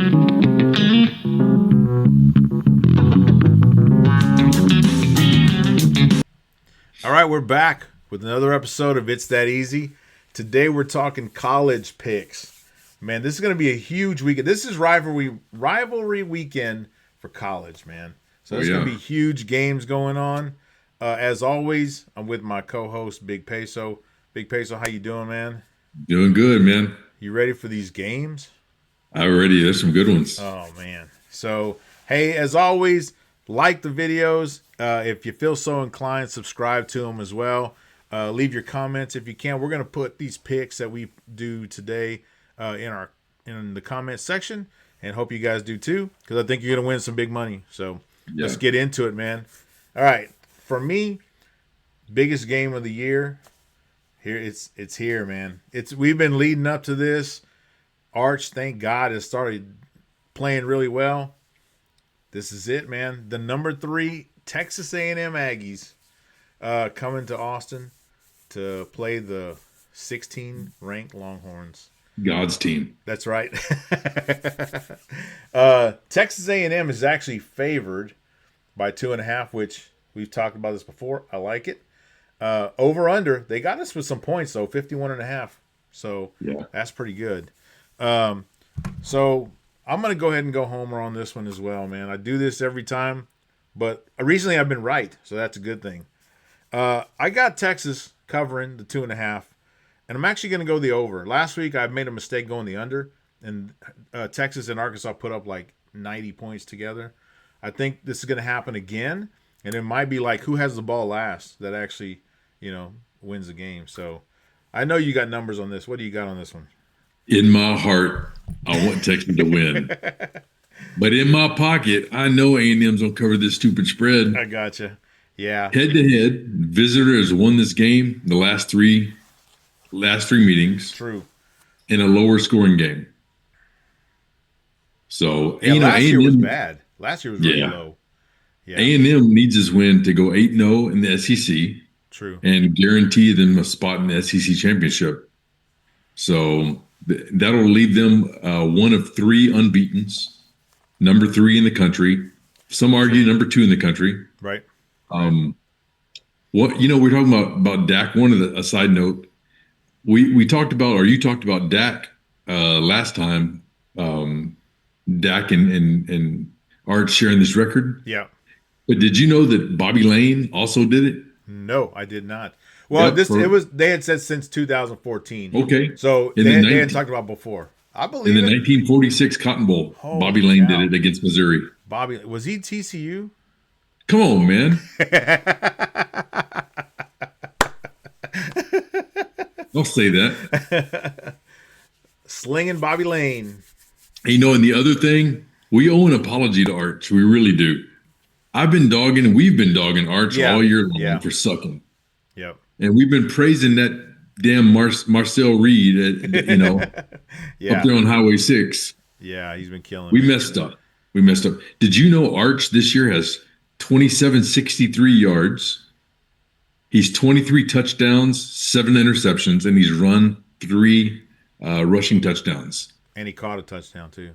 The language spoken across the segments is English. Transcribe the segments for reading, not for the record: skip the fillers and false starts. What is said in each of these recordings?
All right, we're back with another episode of It's That Easy. Today we're talking college picks. Man, this is going to be a huge weekend. This is rivalry weekend for college, man. So there's going to be huge games going on. As always, I'm with my co-host, Big Peso. Big Peso, how you doing, man? Doing good, man. You ready for these games? I'm ready. There's some good ones. Oh, man. So, hey, as always, like the videos. If you feel so inclined, subscribe to them as well. Leave your comments if you can. We're going to put these picks that we do today in the comment section, and hope you guys do too, because I think you're going to win some big money. So let's get into it, man. All right, for me, biggest game of the year. Here it's here, man. We've been leading up to this. Arch, thank God, has started playing really well. This is it, man. The number 3 Texas A&M Aggies coming to Austin to play the 16th-ranked Longhorns. God's team. That's right. Texas A&M is actually favored by 2.5, which we've talked about this before. I like it. Over under, they got us with some points though, 51.5. So that's pretty good. So I'm gonna go ahead and go homer on this one as well, man. I do this every time, but recently I've been right, so that's a good thing. I got Texas covering the 2.5, and I'm actually gonna go the over. Last week I made a mistake going the under, and Texas and Arkansas put up like 90 points together. I think this is gonna happen again, and it might be like who has the ball last that actually, wins the game. So I know you got numbers on this. What do you got on this one? In my heart, I want Texas to win. But in my pocket, I know A&M's going to cover this stupid spread. I gotcha. Yeah. Head-to-head, visitor has won this game the last three meetings. True. In a lower scoring game. So, last year was bad. Last year was really low. Yeah. A&M needs this win to go 8-0 in the SEC. True. And guarantee them a spot in the SEC championship. So that'll leave them one of 3 unbeatens, number 3 in the country. Some argue number 2 in the country. Right. We're talking about Dak. A side note, we talked about, or you talked about Dak last time. Dak and Art sharing this record. Yeah. But did you know that Bobby Lane also did it? No, I did not. Well, they had said since 2014. Okay. So they had talked about before. I believe in the 1946 Cotton Bowl, Bobby Lane did it against Missouri. Bobby, was he TCU? Come on, man. Don't say that. Slinging Bobby Lane. And the other thing, we owe an apology to Arch. We really do. We've been dogging Arch all year long for sucking. Yep. And we've been praising that damn Marcel Reed, up there on Highway 6. Yeah, he's been killing. We messed up. Did you know Arch this year has 2,763 yards? He's 23 touchdowns, 7 interceptions, and he's run 3 rushing touchdowns. And he caught a touchdown too.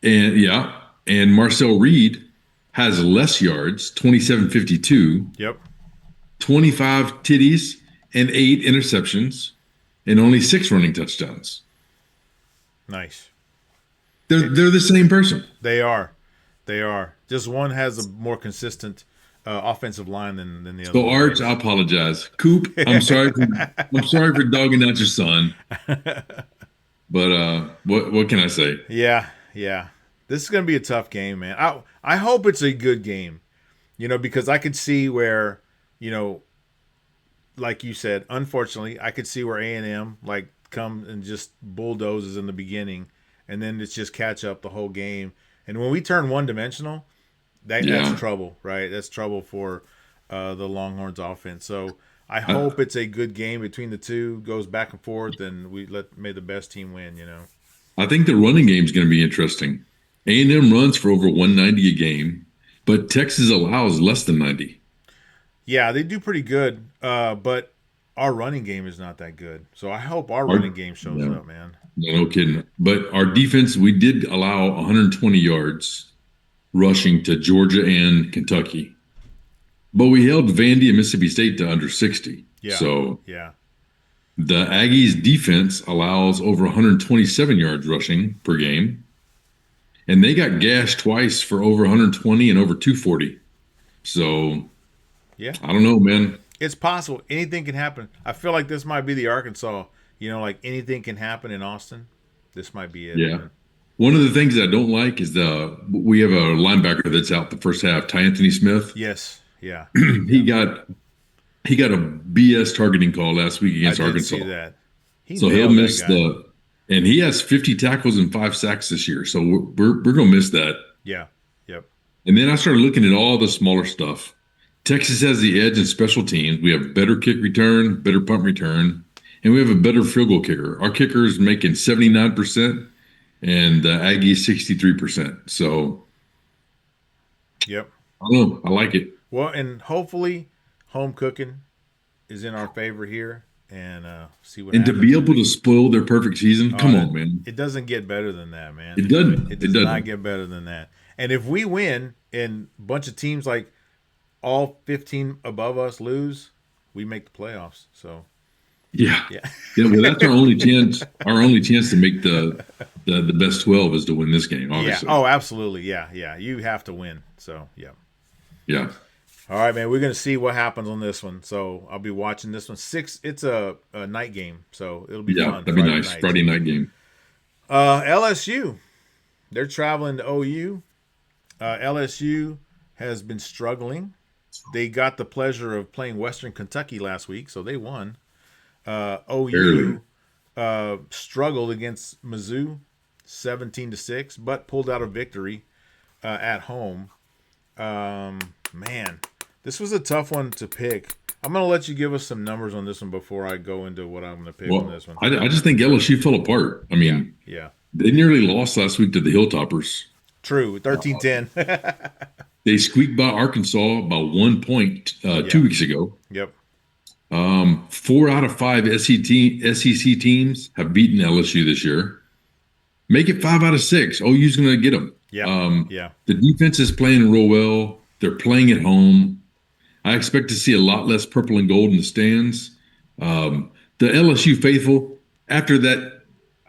And Marcel Reed has less yards, 2,752. Yep. 25 titties and 8 interceptions, and only 6 running touchdowns. Nice. They're the same person. They are. Just one has a more consistent offensive line than the other. So Arch, I apologize. Coop, I'm sorry for dogging out your son. But what can I say? Yeah. This is going to be a tough game, man. I hope it's a good game, because I could see where, like you said, unfortunately, I could see where A&M come and just bulldozes in the beginning, and then it's just catch up the whole game. And when we turn one-dimensional, that's trouble, right? That's trouble for the Longhorns offense. So I hope it's a good game between the two, goes back and forth, and may the best team win, I think the running game is going to be interesting. A&M runs for over 190 a game, but Texas allows less than 90. Yeah, they do pretty good, but our running game is not that good. So I hope our running game shows up, man. No kidding. But our defense, we did allow 120 yards rushing to Georgia and Kentucky. But we held Vandy and Mississippi State to under 60. Yeah, So yeah, the Aggies defense allows over 127 yards rushing per game. And they got gashed twice for over 120 and over 240. So yeah. I don't know, man. It's possible. Anything can happen. I feel like this might be the Arkansas. Like anything can happen in Austin. This might be it, Yeah. man. One of the things I don't like is we have a linebacker that's out the first half, Ty Anthony Smith. Yes. Yeah. He Yeah. got he got a BS targeting call last week I against did Arkansas. see that. He So he'll nailed that miss guy. and he has 50 tackles and 5 sacks this year. So we're gonna miss that. Yeah. Yep. And then I started looking at all the smaller stuff. Texas has the edge in special teams. We have better kick return, better punt return, and we have a better field goal kicker. Our kicker is making 79% and the Aggies 63%. So Yep. I don't know. I like it. Well, and hopefully, home cooking is in our favor here, and see what And to happens. be able to spoil their perfect season, come That, on, man. it doesn't get better than that, man. It doesn't. It It does not doesn't. get better than that. And if we win and a bunch of teams like all 15 above us lose, we make the playoffs. So Yeah. yeah, Yeah. Well, that's our only chance. Our only chance to make the best 12 is to win this game, yeah. obviously. Oh, absolutely. Yeah, yeah. You have to win. So yeah. Yeah. All right, man. We're gonna see what happens on this one. So I'll be watching this one. It's a night game, so it'll be Yeah. fun. That'd be Friday nice. night. Friday night game. LSU. They're traveling to OU. LSU has been struggling. They got the pleasure of playing Western Kentucky last week, so they won. Barely. OU struggled against Mizzou, 17-6, but pulled out a victory at home. Man, this was a tough one to pick. I'm gonna let you give us some numbers on this one before I go into what I'm gonna pick on Well, this one. I just think LSU fell apart. I Yeah, mean, yeah, they nearly lost last week to the Hilltoppers. true. 13-10. They squeaked by Arkansas by 1 point Yeah. 2 weeks ago. Yep. 4 out of 5 SEC teams have beaten LSU this year. Make it 5 out of 6. OU's going to get them. Yeah. Yeah. The defense is playing real well. They're playing at home. I expect to see a lot less purple and gold in the stands. The LSU faithful, after that,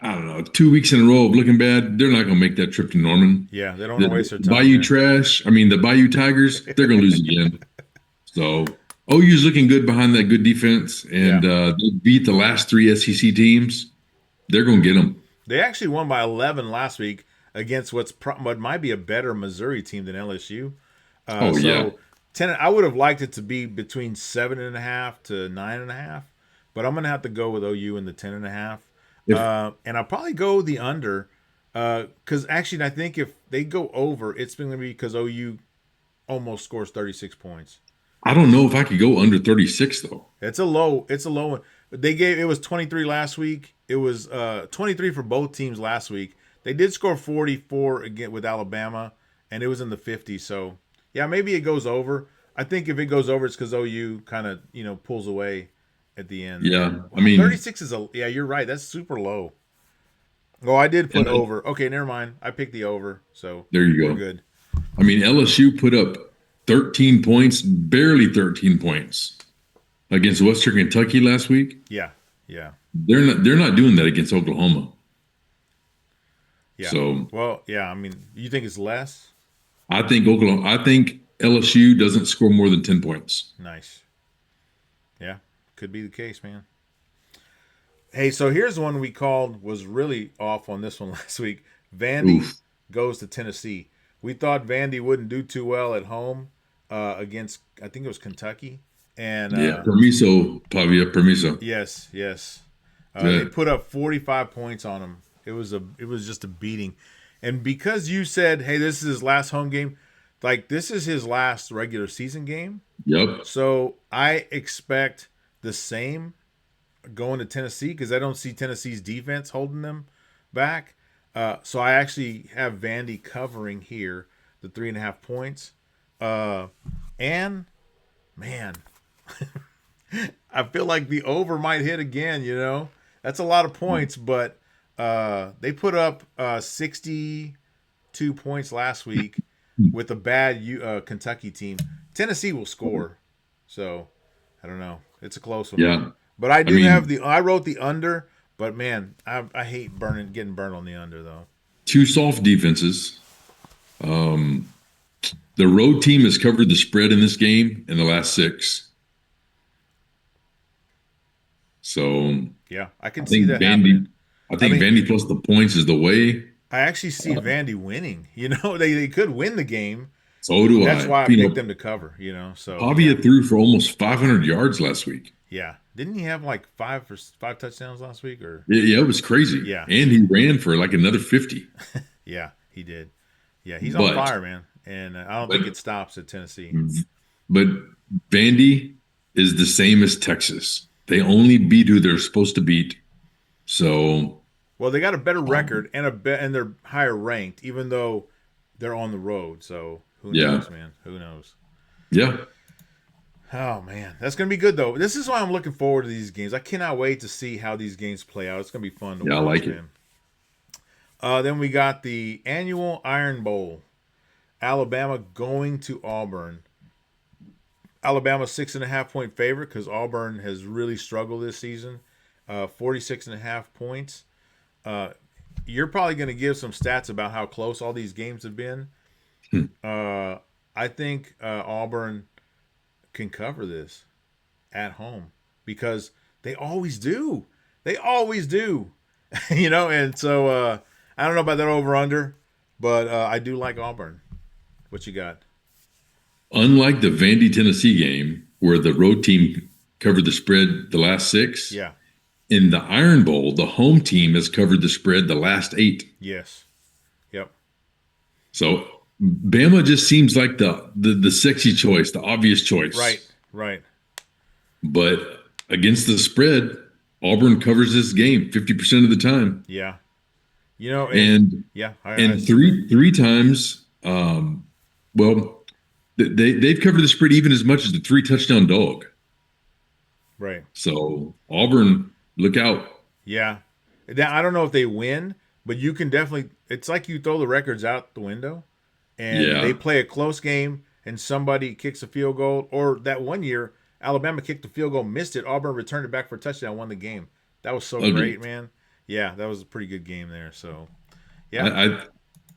I don't know, 2 weeks in a row of looking bad, they're not going to make that trip to Norman. Yeah. They don't want to waste their time. Bayou there. Trash, the Bayou Tigers, they're going to lose again. So OU's looking good behind that good defense, and they beat the last 3 SEC teams. They're going to get them. They actually won by 11 last week against what might be a better Missouri team than LSU. Yeah. 10. I would have liked it to be between 7.5 to 9.5, but I'm gonna have to go with OU in the 10.5. And I'll probably go the under, because actually I think if they go over, it's going to be because OU almost scores 36 points. I don't know if I could go under 36 though. It's a low one. It was 23 last week. It was 23 for both teams last week. They did score 44 again with Alabama, and it was in the 50s. So yeah, maybe it goes over. I think if it goes over, it's because OU kind of pulls away at the end. Yeah, 36 is yeah. You're right. That's super low. Oh, I did put over. Okay, never mind. I picked the over. So there you we're go. Good. LSU put up 13 points, barely 13 points against Western Kentucky last week. Yeah, yeah, They're not doing that against Oklahoma. yeah. So well, yeah. You think it's less? I think LSU doesn't score more than 10 points. Nice. Yeah, could be the case, man. Hey, so here's one we called was really off on this one last week. Vandy goes to Tennessee. We thought Vandy wouldn't do too well at home against, I think it was Kentucky. And Permiso, Pavia, permiso. Yes. They put up 45 points on them. It was just a beating. And because you said, hey, this is his last home game, like this is his last regular season game. Yep. So I expect the same going to Tennessee because I don't see Tennessee's defense holding them back. So I actually have Vandy covering here the 3.5 points. And man, I feel like the over might hit again. That's a lot of points, but They put up 62 points last week with a bad Kentucky team. Tennessee will score, so I don't know. It's a close one. Yeah. But I I do have mean, the. I wrote the under, but man, I hate getting burned on the under though. two soft defenses. Um, the road team has covered the spread in this game in the last 6. So Yeah, I can I see think that happening. I I think mean, Vandy plus the points is the way. I actually see Vandy winning. They could win the game. So do That's I. why I You picked know, them to cover. So yeah, Pavia threw for almost 500 yards last week. yeah. Didn't he have like five touchdowns last week? Or Yeah, it was crazy. yeah, And he ran for like another 50. yeah, he did. Yeah, he's on But fire, man. And I don't but think it stops at Tennessee. but Vandy is the same as Texas. They only beat who they're supposed to beat. So Well, they got a better um, record and they're higher ranked, even though they're on the road. So who yeah, knows, man? Who knows? yeah, Oh man, that's gonna be good though. This is why I'm looking forward to these games. I cannot wait to see how these games play out. It's gonna be fun to yeah. I watch, like it. man. Then we got the annual Iron Bowl. Alabama going to Auburn. Alabama 6.5 point favorite because Auburn has really struggled this season. 46.5 points. Uh, you're probably going to give some stats about how close all these games have been. Hmm. I think Auburn can cover this at home because they always do. They always do. And so I don't know about that over under, but I do like Auburn. What you got? Unlike the Vandy Tennessee game where the road team covered the spread the last 6, Yeah. in the Iron Bowl, the home team has covered the spread the last 8. Yes. Yep. So Bama just seems like the sexy choice, the obvious Right. choice. Right. But against the spread, Auburn covers this game 50% of the time. Yeah. And Yeah, I and see that. three times, well, they've covered the spread even as much as the 3 touchdown dog. Right. So Auburn, look out. Yeah. Now, I don't know if they win, but you can definitely. It's like you throw the records out the window, and they Yeah, play a close game, and somebody kicks a field goal. Or that one year, Alabama kicked a field goal, missed it. Auburn returned it back for a touchdown, won the game. That was so ugly. great, man. Yeah, that was a pretty good game there. So, I yeah,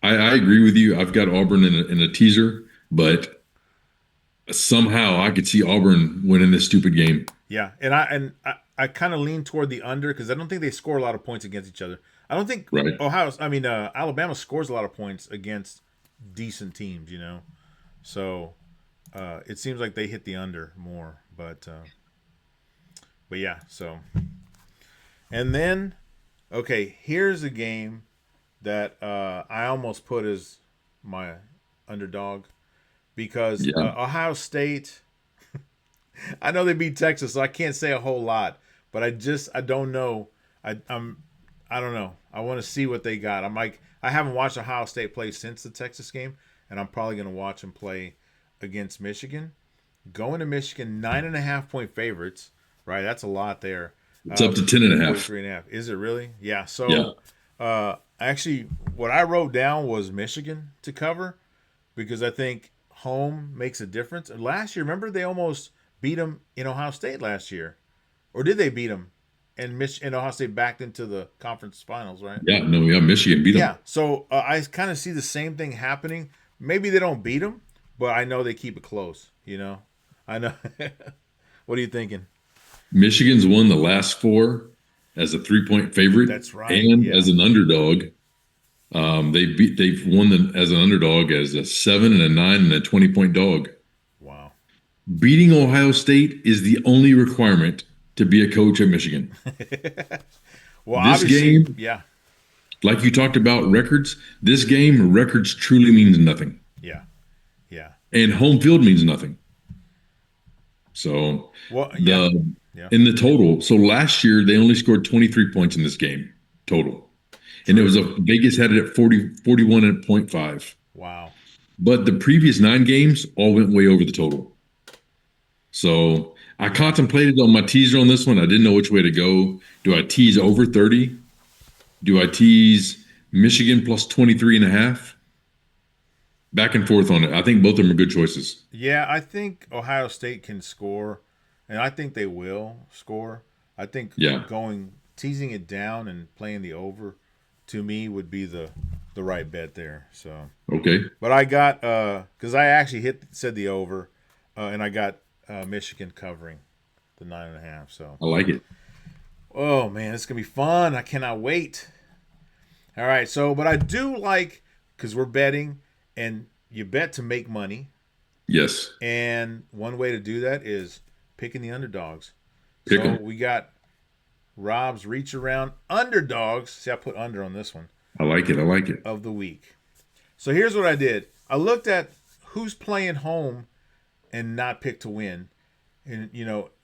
I, I agree with you. I've got Auburn in a teaser, but somehow I could see Auburn winning this stupid game. yeah, and I kind of lean toward the under because I don't think they score a lot of points against each other. I don't think Right. Alabama scores a lot of points against decent teams. So it seems like they hit the under more, but yeah. So and then okay, here's a game that I almost put as my underdog because Yeah. Ohio State. I know they beat Texas, so I can't say a whole lot. But I don't know. I don't know. I want to see what they got. I haven't watched Ohio State play since the Texas game, and I'm probably going to watch them play against Michigan. Going to Michigan, 9.5 point favorites. Right, that's a lot there. It's up to 10 and a half. 43.5. Is it really? Yeah. Yeah. So, actually, what I wrote down was Michigan to cover because I think home makes a difference. And last year, remember they almost beat them in Ohio State last year, or did they beat them? And Ohio State backed into the conference finals, right? Yeah. No, yeah. Michigan beat Yeah. them. So I kind of see the same thing happening. Maybe they don't beat them, but I know they keep it close. I know. What are you thinking? Michigan's won the last 4 as a 3-point favorite That's right. and Yeah. as an underdog. They've won them as an underdog as a 7 and a 9 and a 20-point dog. Wow. Beating Ohio State is the only requirement to be a coach at Michigan. Well, This obviously, game, yeah, like you talked about records, this game, records truly means nothing. yeah, yeah. And home field means nothing. So Well, yeah, the yeah. in the total, so last year they only scored 23 points in this game total. And it was Vegas had it at 41.5. Wow. But the previous 9 games all went way over the total. So I contemplated on my teaser on this one. I didn't know which way to go. Do I tease over 30 Do I tease Michigan plus 23.5? Back and forth on it. I think both of them are good choices. Yeah, I think Ohio State can score, and I think they will score. I think Yeah. going teasing it down and playing the over to me would be the right bet there. So, Okay. but I got because I actually said the over, and I got Michigan covering the 9.5. So, I like it. oh man, it's gonna be fun. I cannot wait. All right, so but I do like because we're betting, and you bet to make money. Yes. And one way to do that is picking the underdogs. Pick So them. we got Rob's reach around underdogs. See, I put under on this one I like it. I like it. of the week. So here's what I did. I looked at who's playing home and not picked to win, and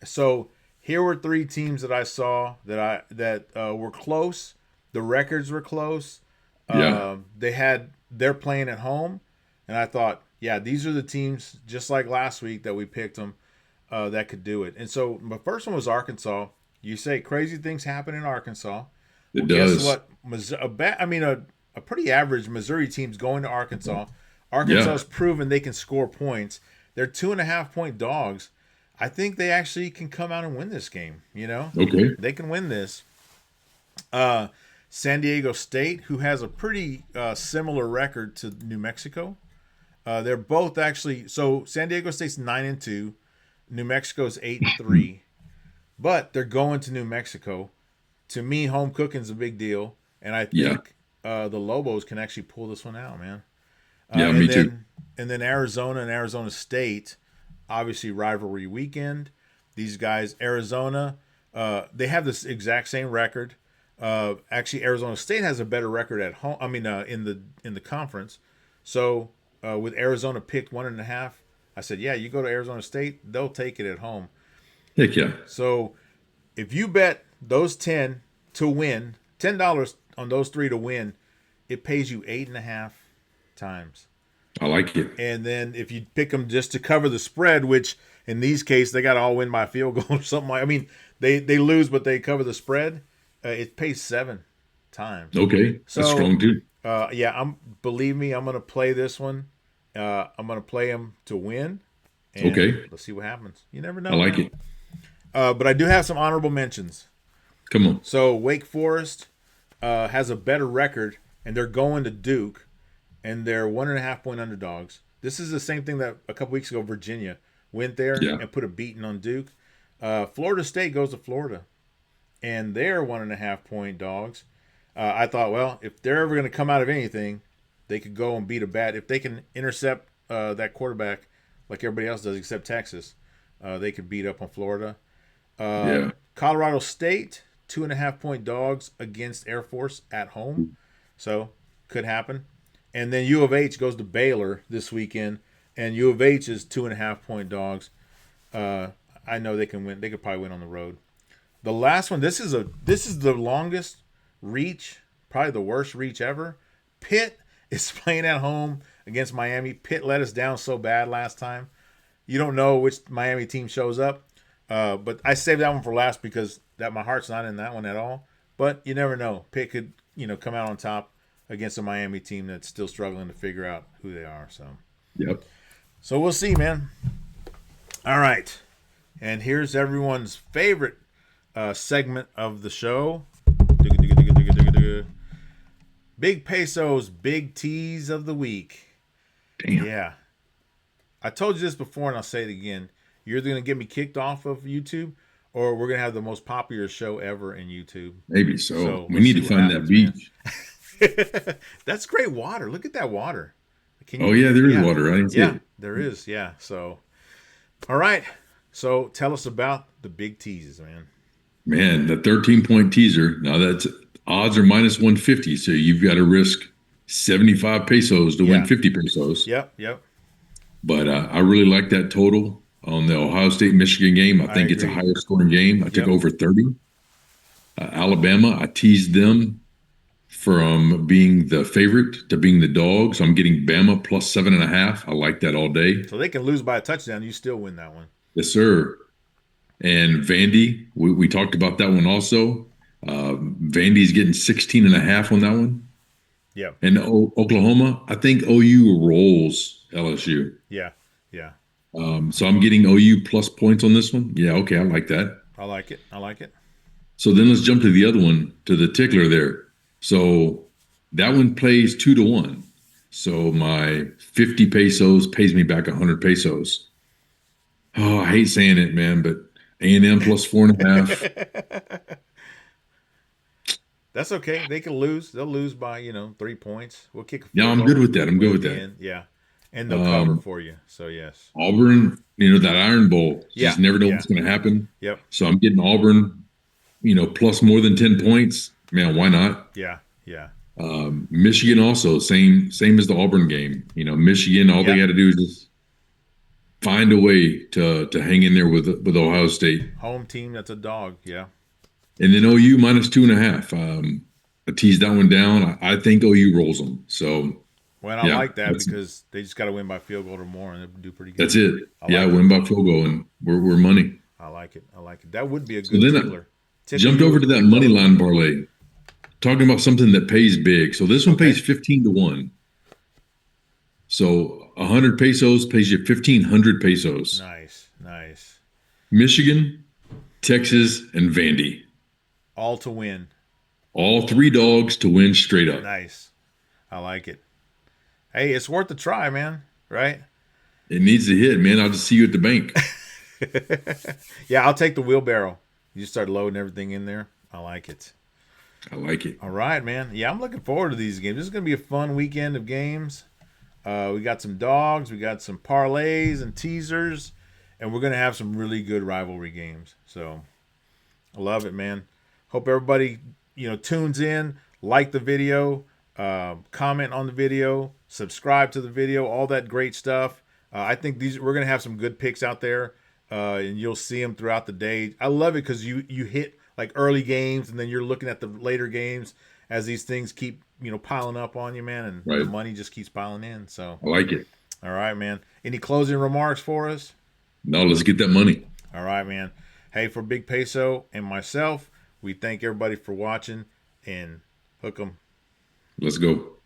so here were three teams that I saw that were close. The records were close. Yeah. They're playing at home, and I thought, yeah, these are the teams just like last week that we picked them that could do it. And so my first one was Arkansas. You say crazy things happen in Arkansas. It Well, guess does. what? A pretty average Missouri team's going to Arkansas. Yeah. Arkansas's proven they can score points. They're 2.5 point dogs. I think they actually can come out and win this game. Okay. They can win this. Uh, San Diego State, who has a pretty similar record to New Mexico. They're both actually so San Diego State's 9-2, New Mexico's 8-3, but they're going to New Mexico. To me, home cooking's a big deal, and I Yeah. think the Lobos can actually pull this one out, man. Yeah. And Me too. then Arizona and Arizona State, obviously rivalry weekend. These guys, Arizona, they have this exact same record. Actually, Arizona State has a better record at home. I mean, in the conference. So with Arizona picked 1.5, I said, yeah, you go to Arizona State, they'll take it at home. Heck yeah. So if you bet those 10 to win, $10 on those three to win, it pays you 8.5 times. I like it. And then if you pick them just to cover the spread, which in these cases they got to all win by field goal or something like. I mean, they lose, but they cover the spread. It pays 7 times. Okay. So That's strong too. yeah, believe me, I'm gonna play this one. I'm gonna play them to win, and Okay. let's see what happens. You never I know. like it. But I do have some honorable mentions. Come on. So Wake Forest has a better record, and they're going to Duke, and they're 1.5 point underdogs. This is the same thing that a couple weeks ago Virginia went there Yeah. and put a beating on Duke. Florida State goes to Florida, and they're 1.5 point dogs. I thought, well, if they're ever going to come out of anything, they could go and beat a bad. If they can intercept that quarterback like everybody else does, except Texas, they could beat up on Florida. Yeah. Colorado State, 2.5 point dogs against Air Force at home. So, could happen. And then U of H goes to Baylor this weekend, and U of H is 2.5 point dogs. I know they can win. They could probably win on the road. The last one, this is the longest reach, probably the worst reach ever. Pitt is playing at home against Miami. Pitt let us down so bad last time. You don't know which Miami team shows up. But I saved that one for last because my heart's not in that one at all. But you never know. Pitt could, come out on top against a Miami team that's still struggling to figure out who they are. Yep. So we'll see, man. All right. And here's everyone's favorite segment of the show. Big Pesos, Big Teas of the Week. Damn. Yeah. I told you this before, and I'll say it again. You're either going to get me kicked off of YouTube, or we're going to have the most popular show ever in YouTube. Maybe so. We let's need see to what find happens, that beach. man. That's great water. Look at that water. Oh yeah, there is water. I didn't see Yeah, it. there is. Yeah. So, all right. So tell us about the big teases, man. Man, the 13-point teaser. Now that's odds are minus 150, so you've got to risk 75 pesos to win Yeah. 50 pesos. Yep. But I really like that total on the Ohio State Michigan game. I think it's a agree. higher scoring game. I took Yep. over 30. Alabama, I teased them from being the favorite to being the dog. So I'm getting Bama plus 7.5. I like that all day. So they can lose by a touchdown. You still win that one. Yes, sir. And Vandy, we talked about that one also. Vandy's getting 16.5 on that one. Yeah. And Oklahoma, I think OU rolls LSU. Yeah. Yeah. So I'm getting OU plus points on this one. Yeah, okay, I like that. I like it. I like it. So then let's jump to the other one, to the tickler there. So that one plays 2-1. So my 50 pesos pays me back 100 pesos. Oh, I hate saying it, man, but A&M plus 4.5. That's okay. They can lose. They'll lose by 3 points. We'll kick a Yeah, field I'm good goal, with that. I'm good win at with the that. end. Yeah, and they'll cover Um, for you. So yes. Auburn, that Iron Bowl, you Yeah. just never know Yeah. what's going to happen. Yep. So I'm getting Auburn, plus more than 10 points. Man, why not? Yeah. Yeah. Michigan also, same as the Auburn game. Michigan, all they Yep. got to do is just find a way to hang in there with Ohio State. Home team. That's a dog. Yeah. And then OU minus 2.5. I teased that one down. I think OU rolls them. So Well, I yeah, like that because they just got to win by field goal or more, and they'll do pretty that's good. it. I Yeah, like it. win by field goal, and we're money. I like it. I like it. That would be a So good then I tickler. Tickle jumped you over with to a that field money goal. line parlay, talking about something that pays big. So this one pays Okay. 15-1. So 100 pesos pays you 1,500 pesos. Nice. Nice. Michigan, Texas, and Vandy. All to win. All three dogs to win straight up. Nice. I like it. Hey, it's worth a try, man. Right? It needs to hit, man. I'll just see you at the bank. Yeah, I'll take the wheelbarrow. You start loading everything in there. I like it. I like it. All right, man. Yeah, I'm looking forward to these games. This is going to be a fun weekend of games. We got some dogs, we got some parlays and teasers, and we're going to have some really good rivalry games. So I love it, man. Hope everybody, tunes in, like the video, comment on the video, subscribe to the video, all that great stuff. I think we're going to have some good picks out there, and you'll see them throughout the day. I love it because you hit like early games, and then you're looking at the later games as these things keep piling up on you, man, and the Right. money just keeps piling in. So, I like it. all right, man. Any closing remarks for us? Now let's get that money. All right, man. Hey, for Big Peso and myself, we thank everybody for watching and hook 'em. Let's go.